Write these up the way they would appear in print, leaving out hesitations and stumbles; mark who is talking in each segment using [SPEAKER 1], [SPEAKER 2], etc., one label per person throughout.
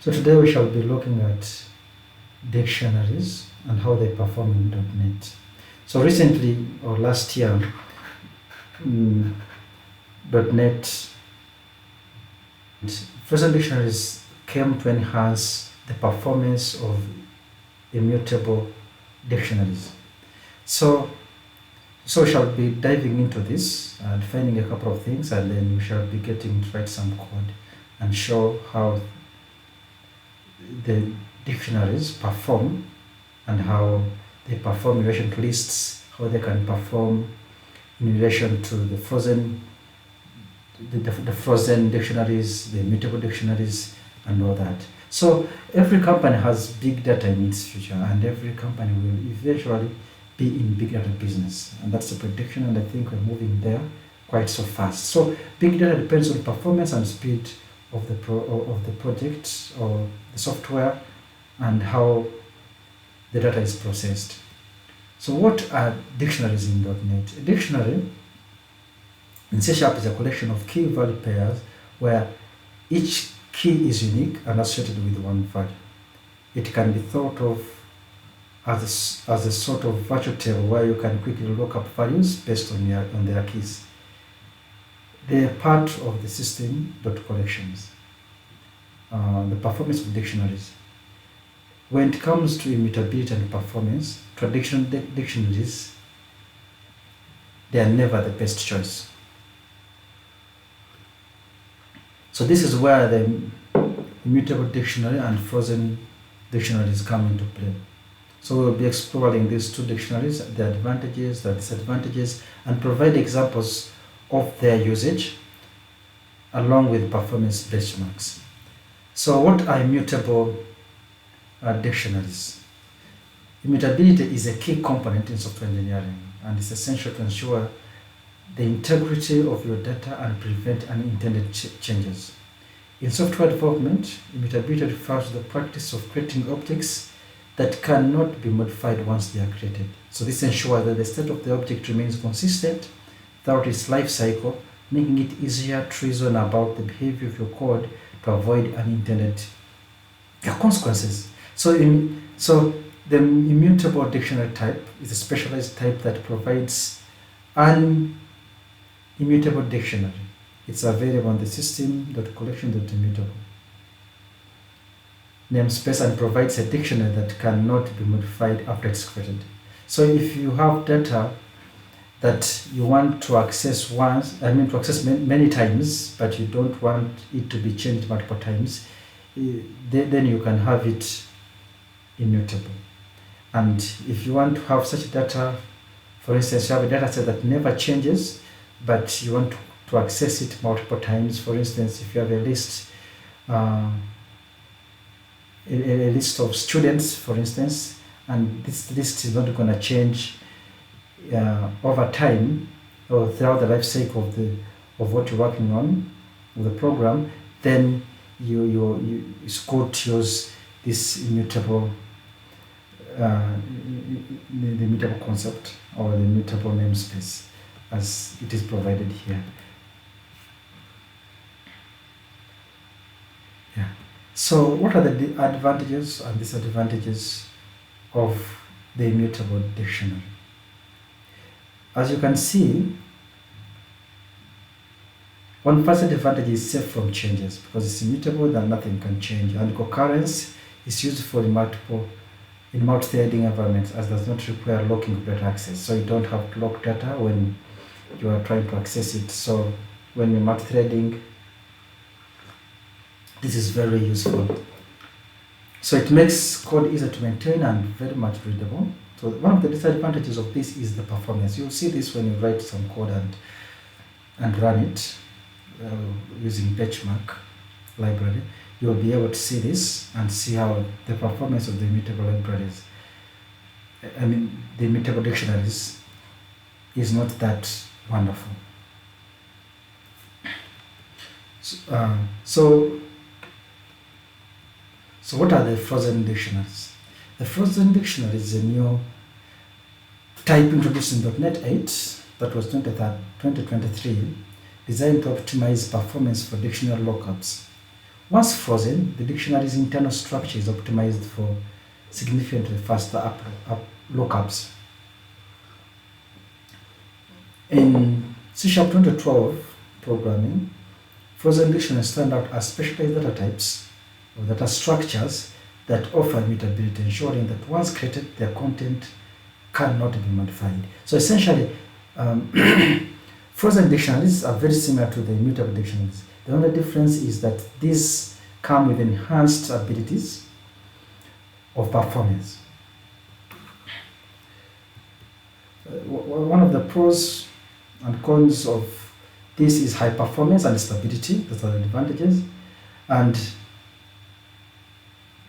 [SPEAKER 1] So today we shall be looking at dictionaries and how they perform in .NET. So recently, or last year, .NET frozen dictionaries came to enhance the performance of immutable dictionaries. So we shall be diving into this and finding a couple of things, and then we shall be getting to write some code and show how the dictionaries perform and how they perform in relation to lists, how they can perform in relation to the frozen dictionaries, the immutable dictionaries, and all that. So every company has big data in its future, and every company will eventually be in big data business, and that's the prediction, and I think we're moving there quite so fast. So big data depends on performance and speed of the project or the software and how the data is processed. So what are dictionaries in .NET? A dictionary in C# is a collection of key value pairs where each key is unique and associated with one value. It can be thought of as a sort of virtual table where you can quickly look up values based on their keys. They are part of the system collections. The performance of dictionaries. When it comes to immutability and performance, traditional dictionaries, they are never the best choice. So this is where the immutable dictionary and frozen dictionaries come into play. So we'll be exploring these two dictionaries, their advantages, their disadvantages, and provide examples of their usage along with performance benchmarks. So what are immutable dictionaries? Immutability is a key component in software engineering, and it's essential to ensure the integrity of your data and prevent unintended changes. In software development, immutability refers to the practice of creating objects that cannot be modified once they are created. So this ensures that the state of the object remains consistent throughout its life cycle, making it easier to reason about the behavior of your code to avoid unintended consequences. So the immutable dictionary type is a specialized type that provides an immutable dictionary. It's available on the system.collection.immutable namespace and provides a dictionary that cannot be modified after it's created. So if you have data that you want to access many times, but you don't want it to be changed multiple times, then you can have it immutable. And if you want to have such data, for instance, you have a data set that never changes, but you want to access it multiple times. For instance, if you have a list of students, for instance, and this list is not going to change over time or throughout the life cycle of what you're working on with the program, then it's good to use this immutable the immutable concept or the immutable namespace as it is provided here. Yeah. So what are the advantages and disadvantages of the immutable dictionary? As you can see, one first advantage is safe from changes because it's immutable, then nothing can change, and concurrence is useful in multi-threading environments as does not require locking of data access. So you don't have to lock data when you are trying to access it. So when you're multi-threading, this is very useful. So it makes code easier to maintain and very much readable. So one of the disadvantages of this is the performance. You'll see this when you write some code and run it using benchmark library. You'll be able to see this and see how the performance of the immutable libraries, the immutable dictionaries, is not that wonderful. So what are the frozen dictionaries? The frozen dictionary is a new type introduced in .NET 8 that was 2023, designed to optimize performance for dictionary lookups Once frozen, the dictionary's internal structure is optimized for significantly faster lookups. In C# 2012 programming, frozen dictionaries stand out as specialized data types or data structures that offer immutability, ensuring that once created, their content cannot be modified. So essentially, frozen dictionaries are very similar to the immutable dictionaries. The only difference is that these come with enhanced abilities of performance. One of the pros and cons of this is high performance and stability. Those are the advantages. And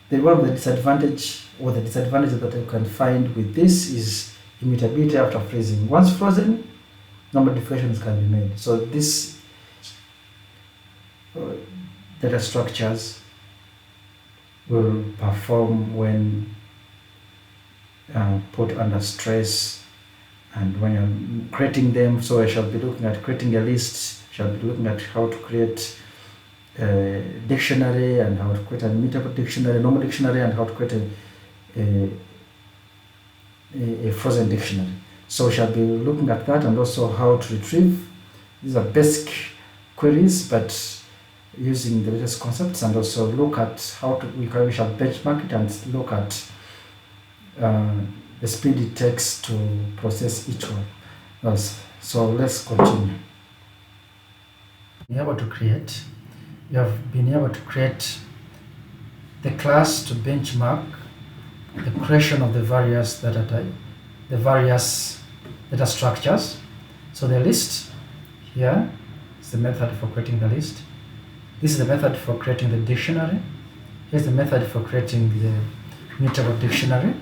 [SPEAKER 1] one of the disadvantages that you can find with this is immutability after freezing. Once frozen, no modifications can be made. So this data structures will perform when put under stress and when you're creating them. So I shall be looking at creating a list, shall be looking at how to create a dictionary and how to create an immutable dictionary, normal dictionary, and how to create a frozen dictionary. So we shall be looking at that, and also how to retrieve. These are basic queries, but using the latest concepts, and also look at how we shall benchmark it and look at the speed it takes to process each one. So let's continue. You have been able to create the class to benchmark the creation of the various data type, the various data structures. So the list here is the method for creating the list. This is the method for creating the dictionary. Here's the method for creating the immutable dictionary.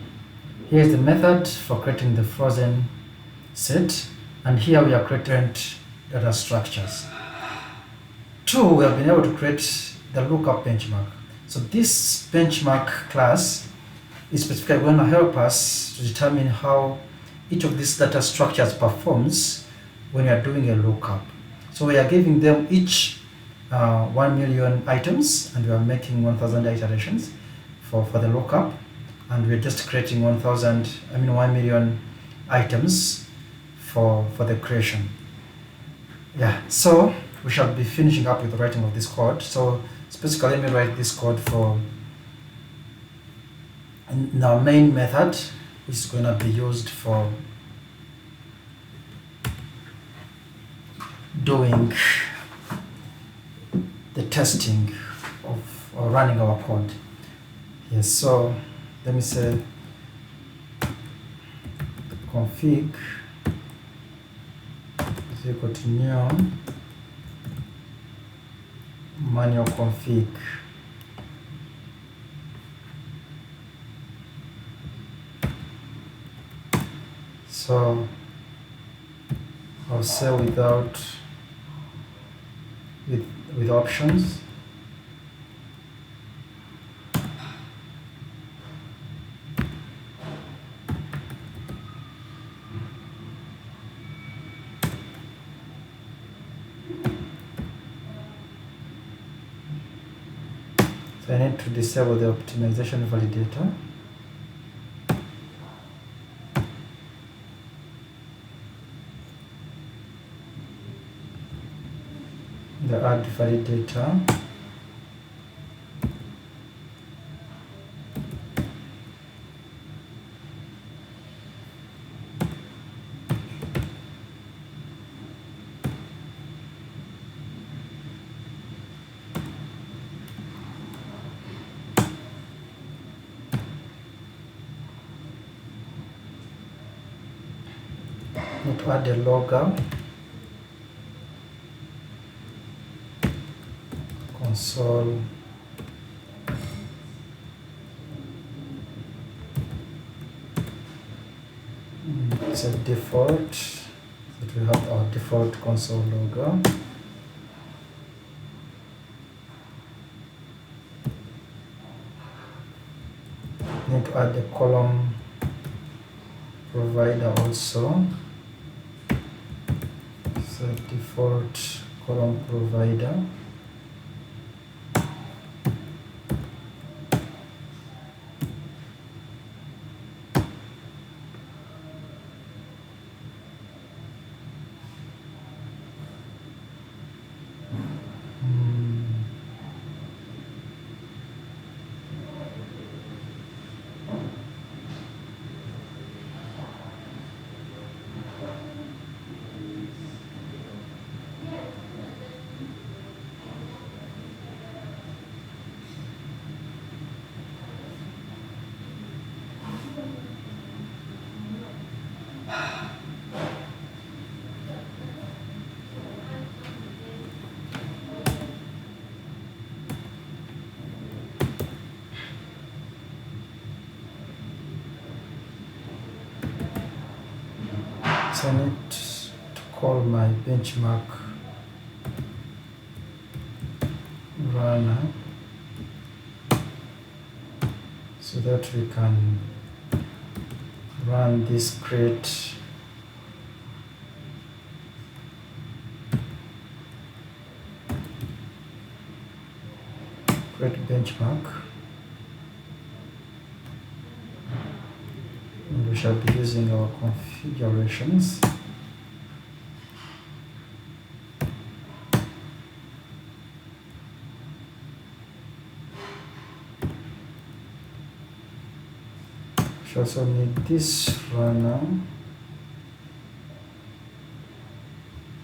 [SPEAKER 1] Here's the method for creating the frozen set. And here we are creating data structures. 2, we have been able to create the lookup benchmark. So this benchmark class is specifically going to help us to determine how each of these data structures performs when you are doing a lookup. So we are giving them each 1 million items, and we are making 1,000 iterations for the lookup, and we're just creating 1 million items for the creation. Yeah, so we shall be finishing up with the writing of this code. So specifically, let me write this code for our main method, which is going to be used for doing the testing of or running our code. Yes, so let me say config is equal to new manual config. So I'll say with options. So I need to disable the optimization validator. The add validator. Need to add a logger. Console it's a default, so we have our default console logo. Need to add the column provider also, so default column provider. So I need to call my benchmark runner so that we can run this create benchmark, and we shall be using our configurations. We also need this runner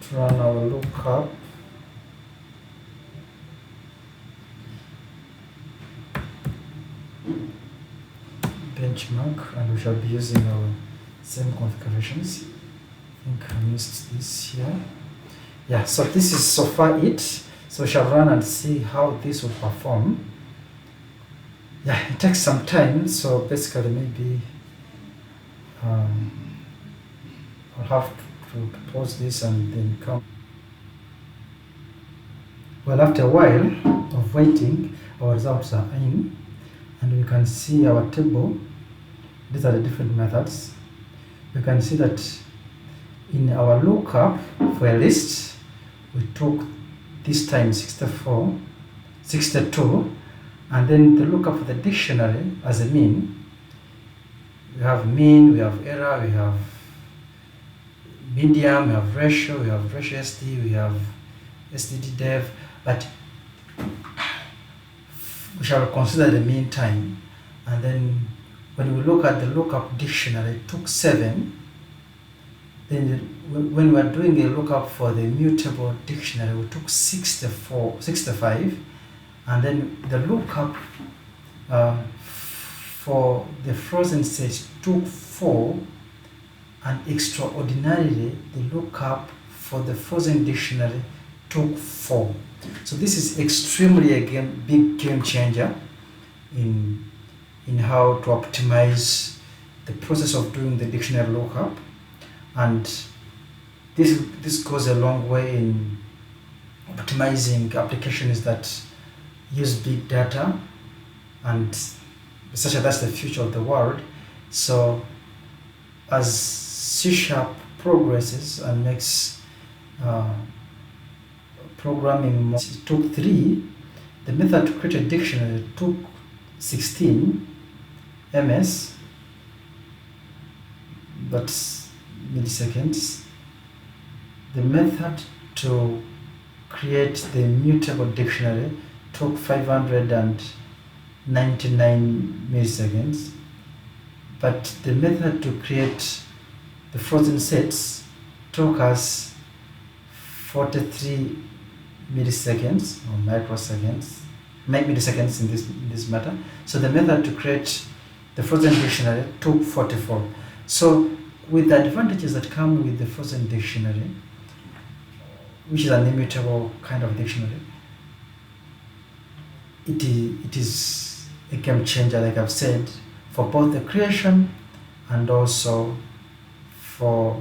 [SPEAKER 1] to run our lookup. Benchmark, and we shall be using our same configurations. I think I missed this here. Yeah, so this is so far it. So we shall run and see how this will perform. Yeah, it takes some time, so basically maybe I'll have to pause this and then come. Well, after a while of waiting, our results are in, and we can see our table. These are the different methods. We can see that in our lookup for a list, we took this time 64, 62, and then the lookup for the dictionary as a mean. We have mean, we have error, we have median, we have ratio SD, we have STD dev, but we shall consider the mean time. And then when we look at the lookup dictionary, it took 7. Then when we are doing a lookup for the immutable dictionary, we took 65. And then the lookup for the frozenSets took 4, and extraordinarily the lookup for the frozen dictionary took 4. So this is extremely big game changer in how to optimize the process of doing the dictionary lookup, and this goes a long way in optimizing applications that use big data, and essentially that's the future of the world. So as C# progresses and makes programming more, it took 3. The method to create a dictionary took 16 ms, that's milliseconds. The method to create the immutable dictionary took 599 milliseconds, but the method to create the frozenSets took us 43 milliseconds or microseconds, milliseconds in this matter. So the method to create the frozen dictionary took 44. So with the advantages that come with the frozen dictionary, which is an immutable kind of dictionary, it is a game changer, like I've said, for both the creation and also for